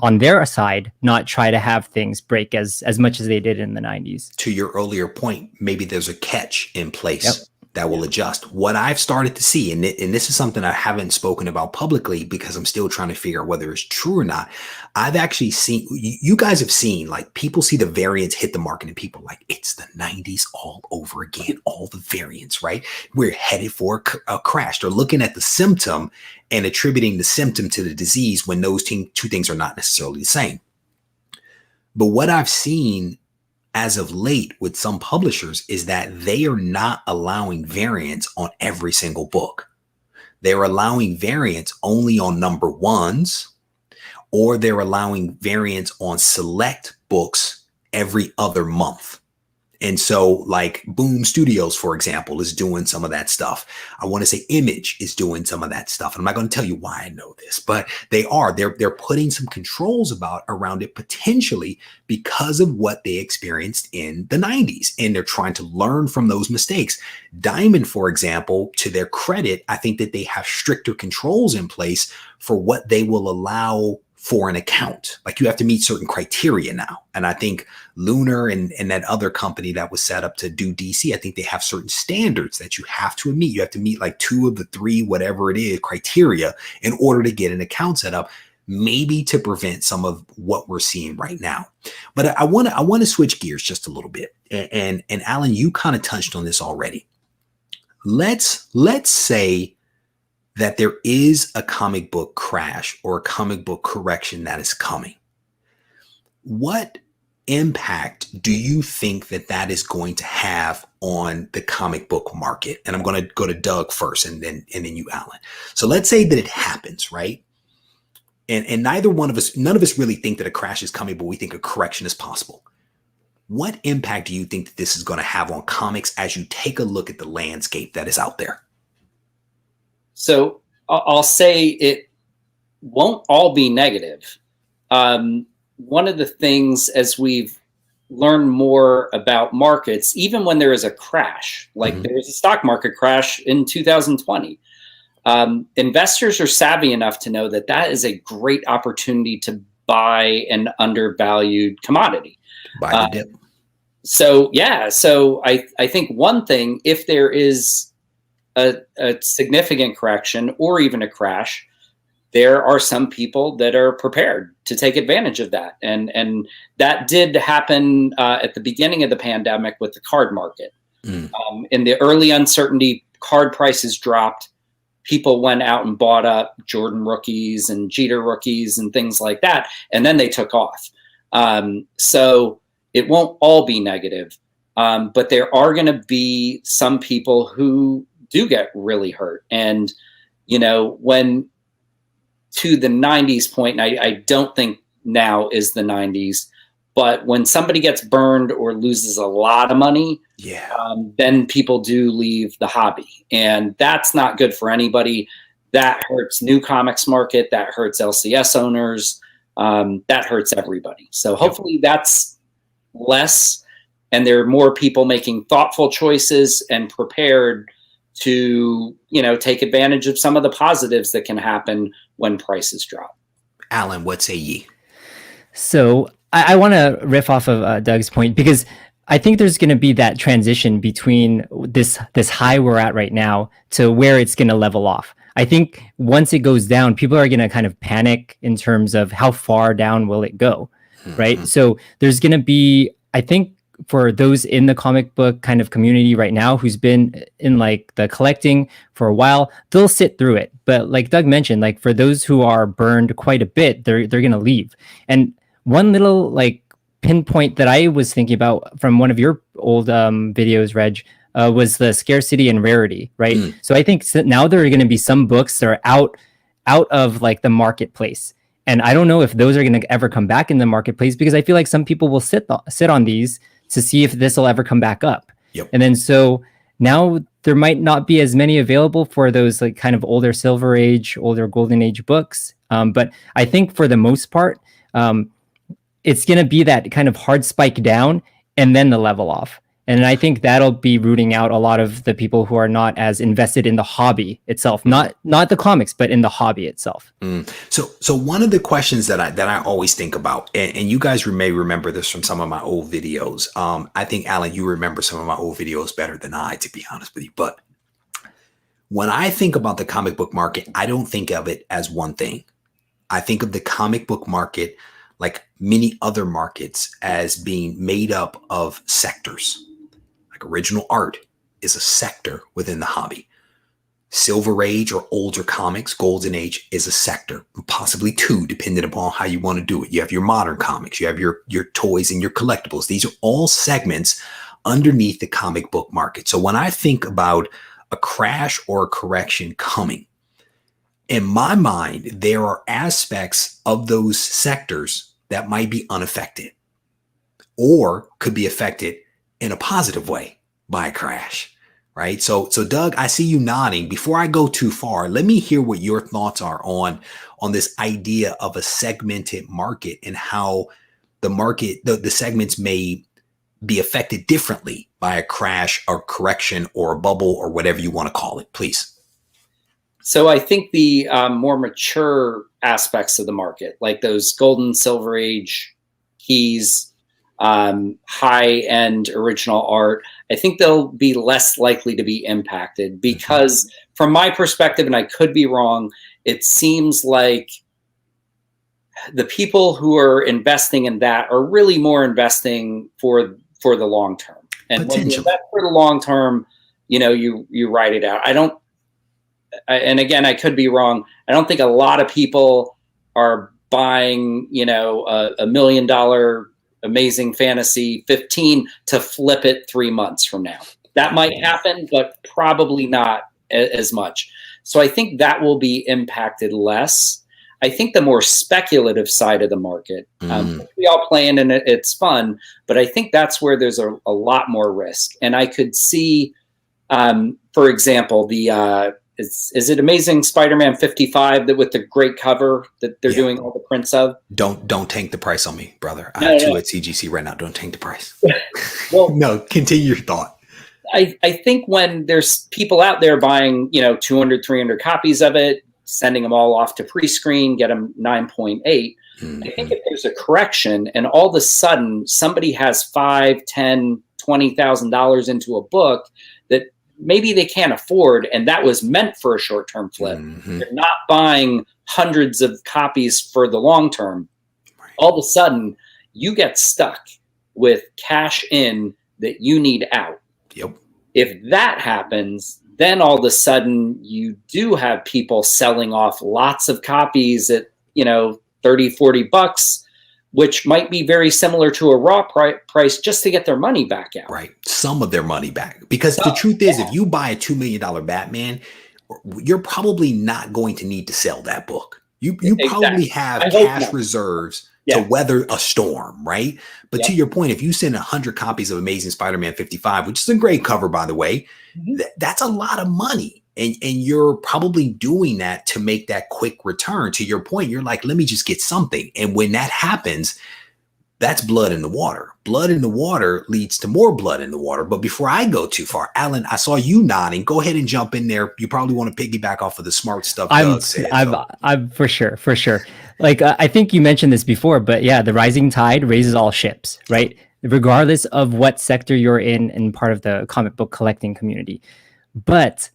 on their side not try to have things break as much as they did in the 90s. To your earlier point, maybe there's a catch in place that will adjust. What I've started to see, and this is something I haven't spoken about publicly because I'm still trying to figure out whether it's true or not. I've actually seen, you guys have seen, like, people see the variants hit the market and people like, it's the 90s all over again, all the variants, right? We're headed for a crash. They're looking at the symptom and attributing the symptom to the disease when those two things are not necessarily the same. But what I've seen as of late with some publishers is that they are not allowing variants on every single book. They're allowing variants only on number ones, or they're allowing variants on select books every other month. And so, like, Boom Studios, for example, is doing some of that stuff. I want to say Image is doing some of that stuff. And I'm not going to tell you why I know this, but they're putting some controls around it potentially because of what they experienced in the 90s. And they're trying to learn from those mistakes. Diamond, for example, to their credit, I think that they have stricter controls in place for what they will allow for an account. Like, you have to meet certain criteria now. And I think Lunar and that other company that was set up to do DC, I think they have certain standards that you have to meet. You have to meet like 2 of the 3, whatever it is, criteria in order to get an account set up, maybe to prevent some of what we're seeing right now. But I want to switch gears just a little bit. And Alan, you kind of touched on this already. let's say that there is a comic book crash or a comic book correction that is coming. What impact do you think that that is going to have on the comic book market? And I'm going to go to Doug first and then you, Alan. So let's say that it happens, right? And none of us really think that a crash is coming, but we think a correction is possible. What impact do you think that this is going to have on comics as you take a look at the landscape that is out there? So I'll say it won't all be negative. One of the things, as we've learned more about markets, even when there is a crash, like there was a stock market crash in 2020, investors are savvy enough to know that that is a great opportunity to buy an undervalued commodity. Buy the dip. So I think one thing, if there is a significant correction or even a crash, there are some people that are prepared to take advantage of that. And that did happen at the beginning of the pandemic with the card market. In the early uncertainty, card prices dropped. People went out and bought up Jordan rookies and Jeter rookies and things like that. And then they took off. So it won't all be negative. But there are going to be some people who do get really hurt. And, when to the 90s point, and I don't think now is the 90s, but when somebody gets burned or loses a lot of money, then people do leave the hobby. And that's not good for anybody. That hurts new comics market. That hurts LCS owners. That hurts everybody. So hopefully that's less, and there are more people making thoughtful choices and prepared to, take advantage of some of the positives that can happen when prices drop. Alan, what say ye? So I want to riff off of Doug's point, because I think there's going to be that transition between this high we're at right now to where it's going to level off. I think once it goes down, people are going to kind of panic in terms of how far down will it go, right? So there's going to be, I think, for those in the comic book kind of community right now who's been in like the collecting for a while, they'll sit through it. But like Doug mentioned, like for those who are burned quite a bit, they're going to leave. And one little like pinpoint that I was thinking about from one of your old videos, Reg, was the scarcity and rarity, right? So I think now there are going to be some books that are out of like the marketplace. And I don't know if those are going to ever come back in the marketplace, because I feel like some people will sit on these to see if this will ever come back up. And then so now there might not be as many available for those like kind of older Silver Age, older Golden Age books. But I think for the most part, it's going to be that kind of hard spike down and then the level off. And I think that'll be rooting out a lot of the people who are not as invested in the hobby itself, not the comics, but in the hobby itself. So one of the questions that I always think about, and you guys may remember this from some of my old videos. I think, Alan, you remember some of my old videos better than I, to be honest with you. But when I think about the comic book market, I don't think of it as one thing. I think of the comic book market, like many other markets, as being made up of sectors. Original art is a sector within the hobby. Silver Age or older comics, Golden Age, is a sector, possibly two, depending upon how you want to do it. You have your modern comics, you have your toys and your collectibles. These are all segments underneath the comic book market. So when I think about a crash or a correction coming, in my mind, there are aspects of those sectors that might be unaffected or could be affected in a positive way by a crash, right? So Doug, I see you nodding. Before I go too far, let me hear what your thoughts are on this idea of a segmented market and how the market, the segments may be affected differently by a crash or correction or a bubble or whatever you want to call it, please. So I think the more mature aspects of the market, like those Golden, Silver Age keys, high-end original art, I think they'll be less likely to be impacted because from my perspective, and I could be wrong, it seems like the people who are investing in that are really more investing for the long term. And when you invest for the long term, you write it out. And again, I could be wrong. I don't think a lot of people are buying, a $1 million Amazing Fantasy 15 to flip it 3 months from now. That might happen, but probably not as much. So I think that will be impacted less. I think the more speculative side of the market, we all play in and it's fun, but I think that's where there's a lot more risk. And I could see, for example, is it Amazing Spider-Man 55 that with the great cover that they're doing all the prints of? Don't tank the price on me, brother. I have two at CGC right now. Don't tank the price. Well, no, continue your thought. I think when there's people out there buying, 200, 300 copies of it, sending them all off to pre-screen, get them 9.8. I think if there's a correction and all of a sudden somebody has $5,000, $10,000, $20,000 into a book that maybe they can't afford, and that was meant for a short-term flip. They're not buying hundreds of copies for the long term. All of a sudden, you get stuck with cash in that you need out. Yep. If that happens, then all of a sudden you do have people selling off lots of copies at, 30, 40 bucks, which might be very similar to a raw price just to get their money back out. Right. Some of their money back. Because the truth is, if you buy a $2 million Batman, you're probably not going to need to sell that book. You probably have cash reserves to weather a storm, right? But to your point, if you send 100 copies of Amazing Spider-Man 55, which is a great cover, by the way, that's a lot of money. And you're probably doing that to make that quick return. To your point, you're like, let me just get something. And when that happens, that's blood in the water. Blood in the water leads to more blood in the water. But before I go too far, Alan, I saw you nodding. Go ahead and jump in there. You probably want to piggyback off of the smart stuff Doug said. I'm for sure. Like, I think you mentioned this before, but yeah, the rising tide raises all ships, right? Regardless of what sector you're in and part of the comic book collecting community. But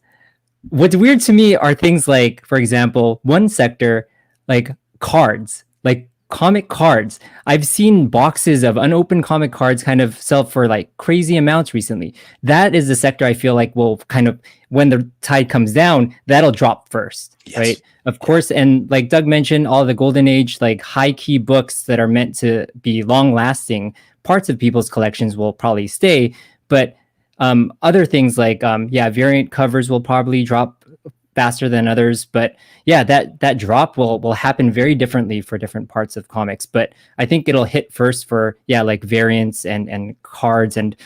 what's weird to me are things like, for example, one sector, like cards, like comic cards. I've seen boxes of unopened comic cards kind of sell for like crazy amounts recently. That is the sector I feel like will kind of, when the tide comes down, that'll drop first, right? Of course. And like Doug mentioned, all the golden age, like high key books that are meant to be long lasting, parts of people's collections will probably stay. But other things like, variant covers will probably drop faster than others. But yeah, that drop will happen very differently for different parts of comics. But I think it'll hit first for, like variants and cards and,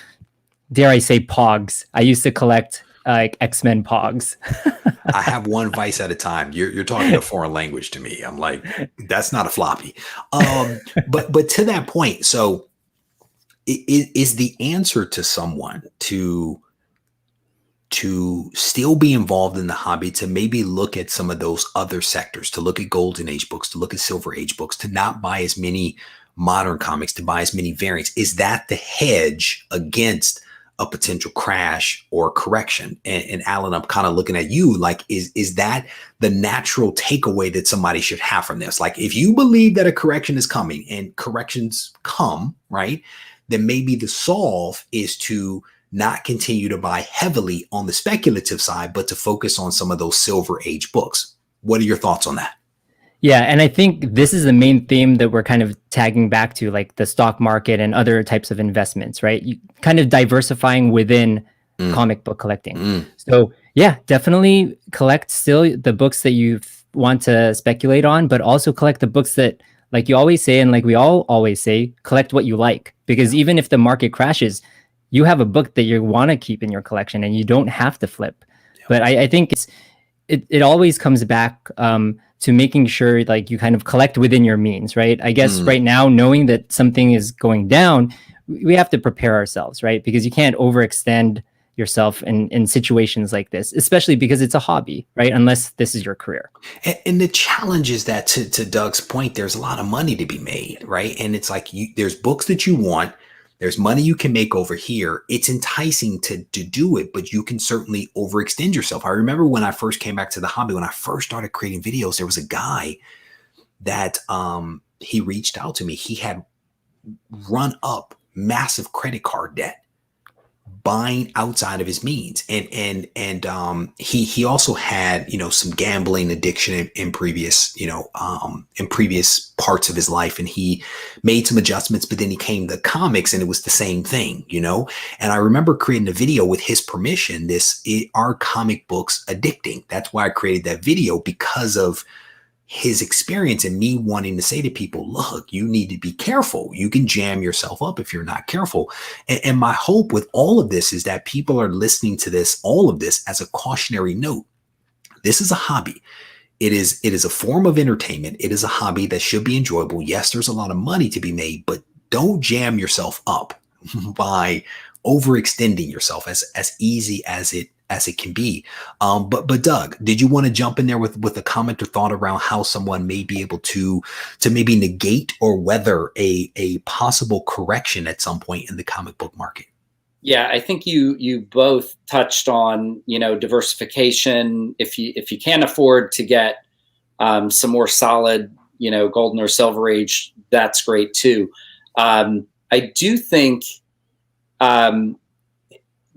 dare I say, Pogs. I used to collect like X-Men Pogs. I have one vice at a time. You're talking a foreign language to me. I'm like, that's not a floppy. But to that point, so is the answer to someone to still be involved in the hobby, to maybe look at some of those other sectors, to look at golden age books, to look at silver age books, to not buy as many modern comics, to buy as many variants? Is that the hedge against a potential crash or correction? And Alan, I'm kind of looking at you like, is that the natural takeaway that somebody should have from this? Like, if you believe that a correction is coming, and corrections come, right, then maybe the solve is to not continue to buy heavily on the speculative side, but to focus on some of those silver age books. What are your thoughts on that? Yeah, and I think this is the main theme that we're kind of tagging back to, like the stock market and other types of investments, right? You kind of diversifying within comic book collecting. So yeah, definitely collect still the books that you want to speculate on, but also collect the books that, like you always say, and like we all always say, collect what you like. Because even if the market crashes, you have a book that you want to keep in your collection and you don't have to flip. But I think it always comes back to making sure like you kind of collect within your means, right? I guess right now, knowing that something is going down, we have to prepare ourselves, right? Because you can't overextend yourself in situations like this, especially because it's a hobby, right? Unless this is your career. And the challenge is that, to Doug's point, there's a lot of money to be made, right? And it's like, there's books that you want, there's money you can make over here. It's enticing to do it, but you can certainly overextend yourself. I remember when I first came back to the hobby, when I first started creating videos, there was a guy that he reached out to me. He had run up massive credit card debt, buying outside of his means, and he also had, you know, some gambling addiction in previous, you know, in previous parts of his life, and he made some adjustments, but then he came to comics and it was the same thing, you know. And I remember creating a video with his permission, are comic books addicting? That's why I created that video, because of his experience and me wanting to say to people, look, you need to be careful. You can jam yourself up if you're not careful. And my hope with all of this is that people are listening to this, all of this, as a cautionary note. This is a hobby. It is a form of entertainment. It is a hobby that should be enjoyable. Yes, there's a lot of money to be made, but don't jam yourself up by overextending yourself as easy as it can be. But Doug, did you want to jump in there with a comment or thought around how someone may be able to maybe negate or weather a possible correction at some point in the comic book market? Yeah, I think you both touched on, you know, diversification. If you can't afford to get some more solid, you know, golden or silver age, that's great too. I do think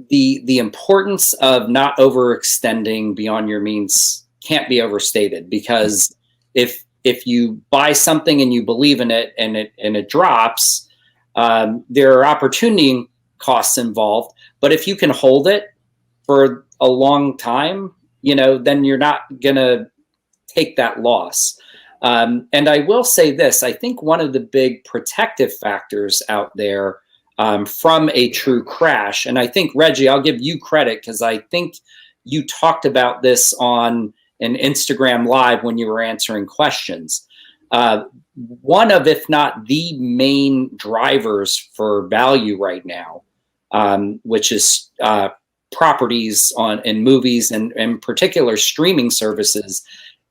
the importance of not overextending beyond your means can't be overstated, because if you buy something and you believe in it and it drops, there are opportunity costs involved. But if you can hold it for a long time, you know, then you're not gonna take that loss. And I will say this: I think one of the big protective factors out there from a true crash. And I think, Reggie, I'll give you credit, because I think you talked about this on an Instagram Live when you were answering questions. One of, if not the main drivers for value right now, which is properties in movies and in particular streaming services,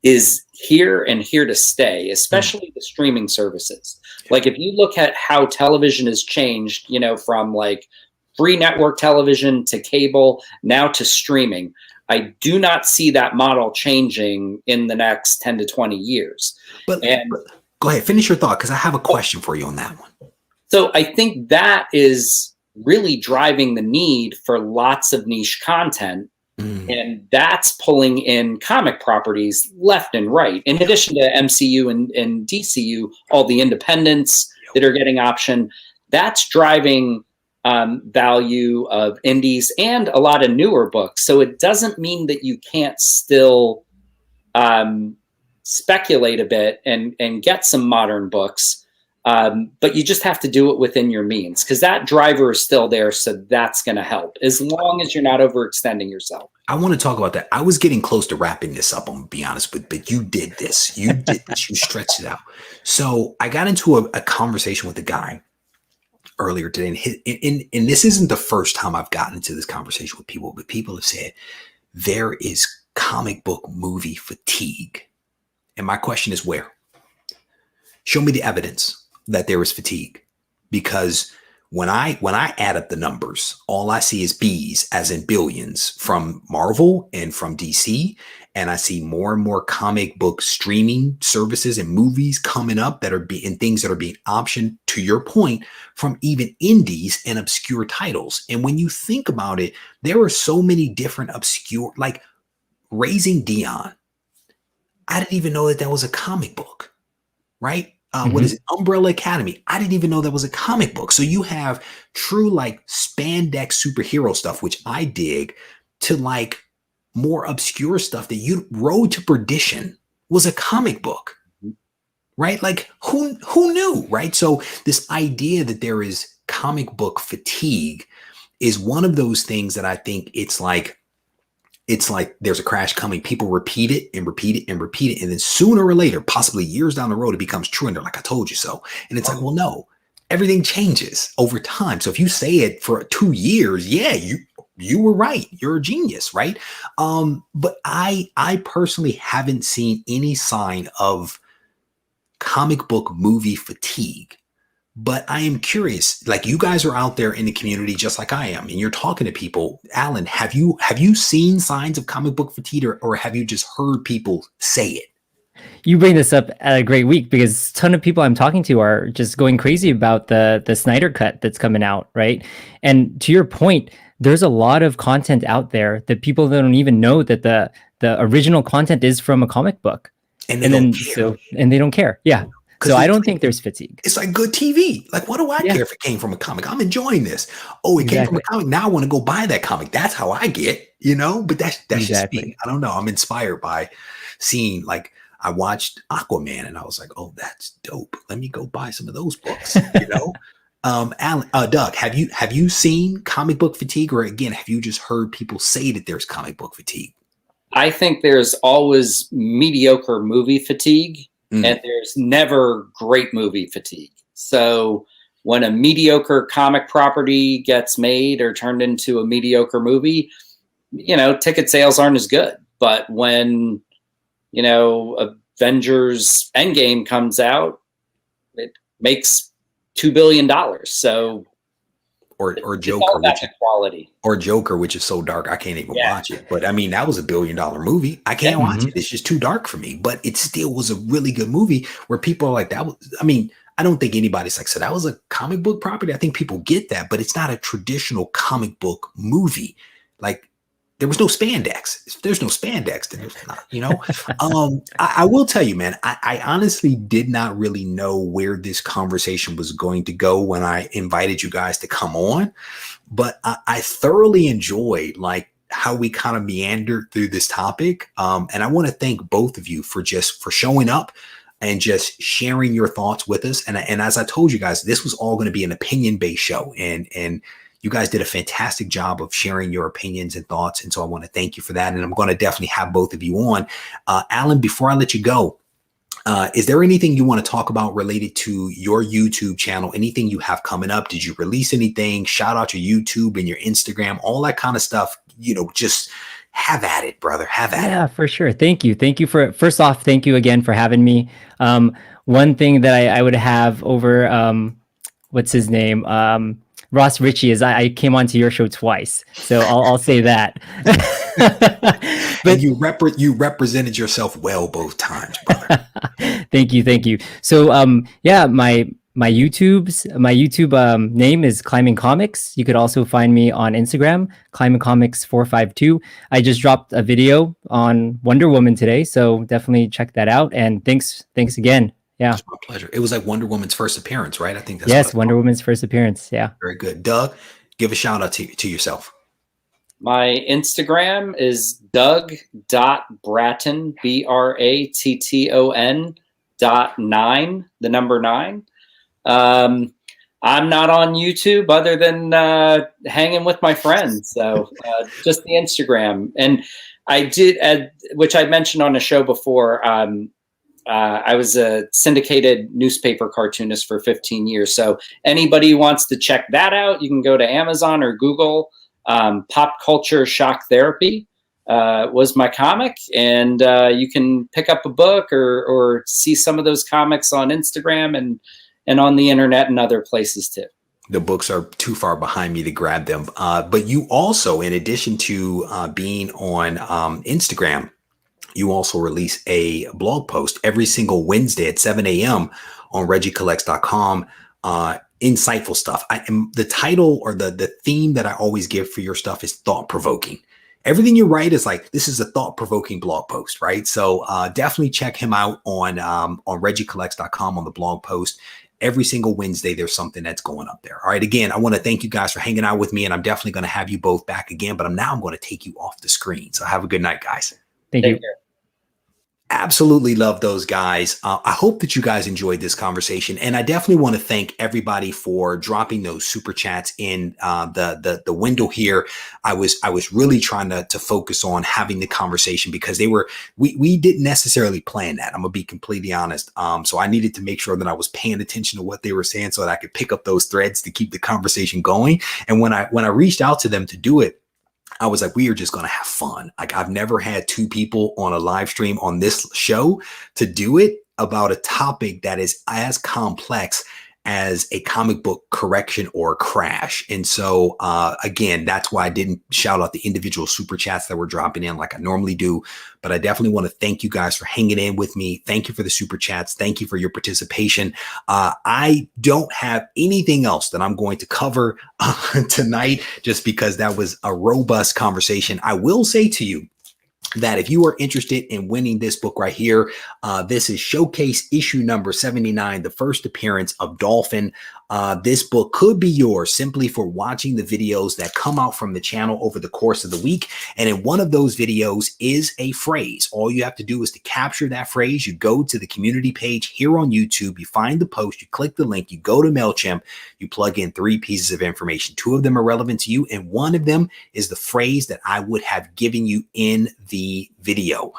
is here and here to stay, especially the streaming services. Like, if you look at how television has changed, you know, from like free network television to cable, now to streaming, I do not see that model changing in the next 10 to 20 years. But go ahead, finish your thought, because I have a question for you on that one. So I think that is really driving the need for lots of niche content. And that's pulling in comic properties left and right, in addition to MCU and DCU, all the independents that are getting option. That's driving value of indies and a lot of newer books. So it doesn't mean that you can't still speculate a bit and get some modern books. But you just have to do it within your means, because that driver is still there. So that's going to help, as long as you're not overextending yourself. I want to talk about that. I was getting close to wrapping this up, I'm going to be honest, but you did this. You did this. You stretched it out. So I got into a conversation with a guy earlier today, and this isn't the first time I've gotten into this conversation with people, but people have said there is comic book movie fatigue. And my question is, where? Show me the evidence that there is fatigue, because when I add up the numbers, all I see is B's, as in billions, from Marvel and from DC, and I see more and more comic book streaming services and movies coming up that are and things that are being optioned, to your point, from even indies and obscure titles. And when you think about it, there are so many different obscure, like Raising Dion. I didn't even know that was a comic book, right? What is it? Umbrella Academy. I didn't even know that was a comic book. So you have true like spandex superhero stuff, which I dig, to like more obscure stuff that Road to Perdition was a comic book, right? Like who knew, right? So this idea that there is comic book fatigue is one of those things that I think it's like there's a crash coming. People repeat it and repeat it and repeat it. And then sooner or later, possibly years down the road, it becomes true. And they're like, I told you so. And it's like, well, no, everything changes over time. So if you say it for 2 years, yeah, you were right. You're a genius, right? But I personally haven't seen any sign of comic book movie fatigue. But I am curious, like you guys are out there in the community just like I am, and you're talking to people. Alan, have you seen signs of comic book fatigue, or have you just heard people say it? You bring this up at a great week, because a ton of people I'm talking to are just going crazy about the Snyder cut that's coming out, right? And to your point, there's a lot of content out there that people don't even know that the original content is from a comic book. And they don't care. And they don't care. Yeah. So I don't think there's fatigue. It's like good TV. Like, what do I care if it came from a comic? I'm enjoying this. Oh, it came from a comic. Now I want to go buy that comic. That's how I get, you know, but that's just me. I don't know. I'm inspired by seeing, like, I watched Aquaman and I was like, oh, that's dope. Let me go buy some of those books, you know? Alan, Doug, have you seen comic book fatigue, or again, have you just heard people say that there's comic book fatigue? I think there's always mediocre movie fatigue, and there's never great movie fatigue. So when a mediocre comic property gets made or turned into a mediocre movie, you know, ticket sales aren't as good. But when, you know, Avengers Endgame comes out, it makes $2 billion. So or Joker, Joker, which is so dark I can't even watch it. But I mean, that was $1 billion movie. I can't watch it. It's just too dark for me. But it still was a really good movie where people are like, that was, I mean, I don't think anybody's like, so that was a comic book property. I think people get that, but it's not a traditional comic book movie. Like, there was no spandex. If there's no spandex, then there's not, you know. I will tell you, man, I honestly did not really know where this conversation was going to go when I invited you guys to come on, but I thoroughly enjoyed, like, how we kind of meandered through this topic. And I want to thank both of you for showing up and just sharing your thoughts with us. And as I told you guys, this was all going to be an opinion-based show, and you guys did a fantastic job of sharing your opinions and thoughts. And so I want to thank you for that. And I'm going to definitely have both of you on. Alan, before I let you go, is there anything you want to talk about related to your YouTube channel? Anything you have coming up? Did you release anything? Shout out your YouTube and your Instagram, all that kind of stuff. You know, just have at it, brother. Have at it. Yeah, for sure. Thank you. Thank you first off, thank you again for having me. One thing that I would have over, what's his name? Ross Ritchie, is I came onto your show twice, so I'll say that. But you represented yourself well both times, brother. Thank you. So yeah, my YouTube name is Climbing Comics. You could also find me on Instagram, Climbing Comics 452. I just dropped a video on Wonder Woman today, so definitely check that out. And thanks again. Yeah, it's my pleasure. It was like Wonder Woman's first appearance, right? I think that's yes, Wonder Woman's first appearance. Yeah, very good. Doug, give a shout out to yourself. My Instagram is Doug.Bratton, BRATTON.9, the number 9. I'm not on YouTube other than hanging with my friends, so just the Instagram. And I did, which I mentioned on a show before. I was a syndicated newspaper cartoonist for 15 years. So anybody who wants to check that out, you can go to Amazon or Google. Pop Culture Shock Therapy was my comic. And you can pick up a book or see some of those comics on Instagram and on the internet and other places too. The books are too far behind me to grab them. But you also, in addition to being on Instagram, you also release a blog post every single Wednesday at 7 a.m. on ReggieCollects.com. Insightful stuff. The title or the theme that I always give for your stuff is thought-provoking. Everything you write is like, this is a thought-provoking blog post, right? So definitely check him out on ReggieCollects.com on the blog post. Every single Wednesday, there's something that's going up there. All right. Again, I want to thank you guys for hanging out with me, and I'm definitely going to have you both back again, but I'm going to take you off the screen. So have a good night, guys. Thank you. Absolutely love those guys. I hope that you guys enjoyed this conversation, and I definitely want to thank everybody for dropping those super chats in the window here. I was really trying to focus on having the conversation because we didn't necessarily plan that. I'm gonna be completely honest. So I needed to make sure that I was paying attention to what they were saying so that I could pick up those threads to keep the conversation going. And when I reached out to them to do it, I was like, we are just going to have fun. Like, I've never had two people on a live stream on this show to do it about a topic that is as complex as a comic book correction or crash. And so, again, that's why I didn't shout out the individual super chats that were dropping in like I normally do. But I definitely want to thank you guys for hanging in with me. Thank you for the super chats. Thank you for your participation. I don't have anything else that I'm going to cover tonight, just because that was a robust conversation. I will say to you that if you are interested in winning this book right here, this is Showcase issue number 79, the first appearance of Dolphin. This book could be yours simply for watching the videos that come out from the channel over the course of the week. And in one of those videos is a phrase. All you have to do is to capture that phrase. You go to the community page here on YouTube, you find the post, you click the link, you go to MailChimp, you plug in 3 pieces of information. 2 of them are relevant to you, and one of them is the phrase that I would have given you in the video.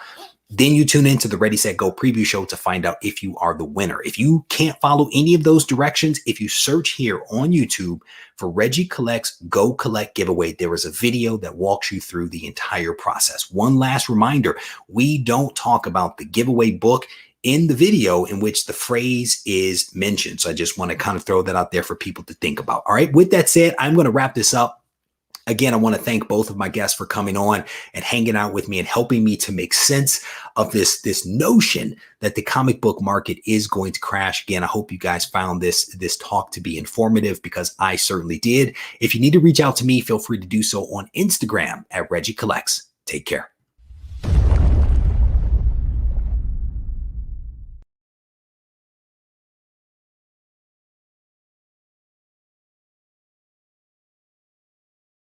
Then you tune into the Ready, Set, Go preview show to find out if you are the winner. If you can't follow any of those directions, if you search here on YouTube for Regie Collects Go Collect Giveaway, there is a video that walks you through the entire process. One last reminder, we don't talk about the giveaway book in the video in which the phrase is mentioned. So I just want to kind of throw that out there for people to think about. All right, with that said, I'm going to wrap this up. Again, I want to thank both of my guests for coming on and hanging out with me and helping me to make sense of this notion that the comic book market is going to crash. Again, I hope you guys found this talk to be informative, because I certainly did. If you need to reach out to me, feel free to do so on Instagram at Regie Collects. Take care.